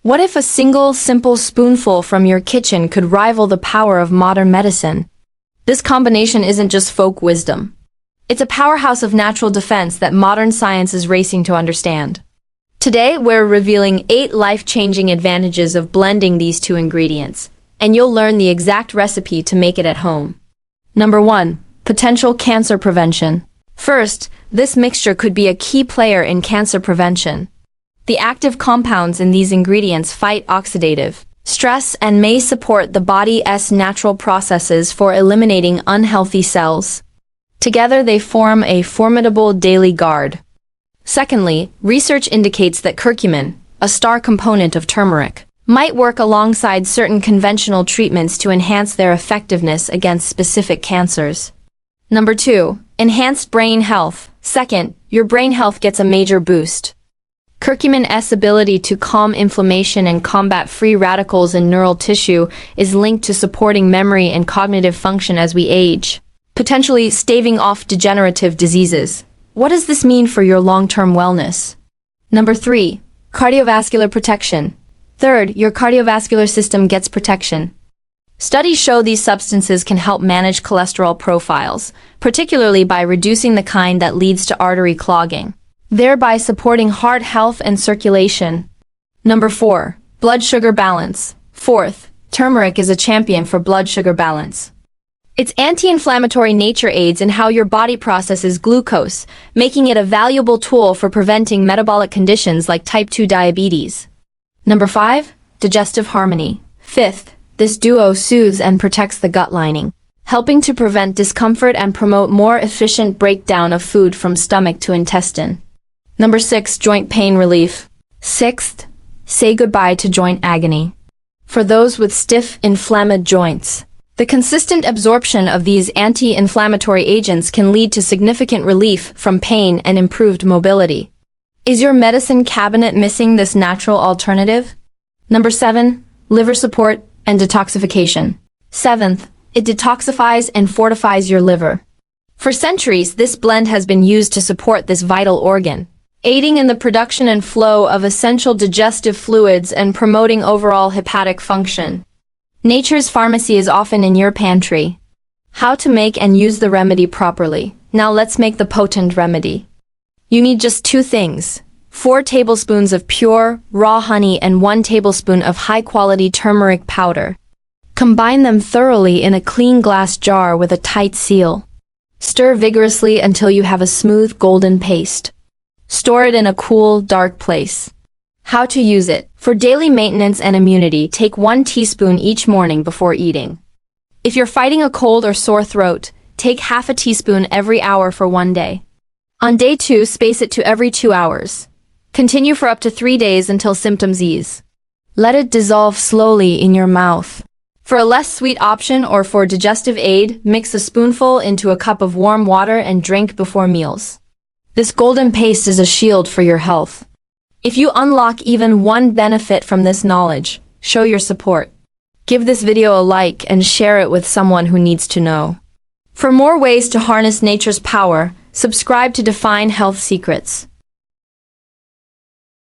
What if a single, simple spoonful from your kitchen could rival the power of modern medicine? This combination isn't just folk wisdom. It's a powerhouse of natural defense that modern science is racing to understand. Today, we're revealing 8 life-changing advantages of blending these two ingredients, and you'll learn the exact recipe to make it at home. Number 1. Potential cancer prevention. First, this mixture could be a key player in cancer prevention. The active compounds in these ingredients fight oxidative stress and may support the body's natural processes for eliminating unhealthy cells. Together, they form a formidable daily guard. Secondly, research indicates that curcumin, a star component of turmeric, might work alongside certain conventional treatments to enhance their effectiveness against specific cancers. Number 2. Enhanced brain health. Second, your brain health gets a major boost. Curcumin's ability to calm inflammation and combat free radicals in neural tissue is linked to supporting memory and cognitive function as we age, potentially staving off degenerative diseases. What does this mean for your long-term wellness? Number 3. Cardiovascular protection. Third, your cardiovascular system gets protection. Studies show these substances can help manage cholesterol profiles, particularly by reducing the kind that leads to artery clogging, thereby supporting heart health and circulation. Number 4. Blood sugar balance. Fourth, turmeric is a champion for blood sugar balance. Its anti-inflammatory nature aids in how your body processes glucose, making it a valuable tool for preventing metabolic conditions like type 2 diabetes. Number 5. Digestive harmony. Fifth, this duo soothes and protects the gut lining, helping to prevent discomfort and promote more efficient breakdown of food from stomach to intestine. Number 6. Joint pain relief. Sixth, say goodbye to joint agony. For those with stiff, inflamed joints, the consistent absorption of these anti-inflammatory agents can lead to significant relief from pain and improved mobility. Is your medicine cabinet missing this natural alternative? Number 7. Liver support and detoxification. Seventh, it detoxifies and fortifies your liver. For centuries, this blend has been used to support this vital organ, aiding in the production and flow of essential digestive fluids and promoting overall hepatic function. Nature's pharmacy is often in your pantry. How to make and use the remedy properly. Now let's make the potent remedy. You need just 2 things: 4 tablespoons of pure, raw honey and 1 tablespoon of high-quality turmeric powder. Combine them thoroughly in a clean glass jar with a tight seal. Stir vigorously until you have a smooth golden paste. Store it in a cool, dark place. How to use it. For daily maintenance and immunity, take 1 teaspoon each morning before eating. If you're fighting a cold or sore throat, take half a teaspoon every hour for 1 day. On day 2, space it to every 2 hours. Continue for up to 3 days until symptoms ease. Let it dissolve slowly in your mouth. For a less sweet option or for digestive aid, mix a spoonful into a cup of warm water and drink before meals. This golden paste is a shield for your health. If you unlock even 1 benefit from this knowledge, show your support. Give this video a like and share it with someone who needs to know. For more ways to harness nature's power, subscribe to Define Health Secrets.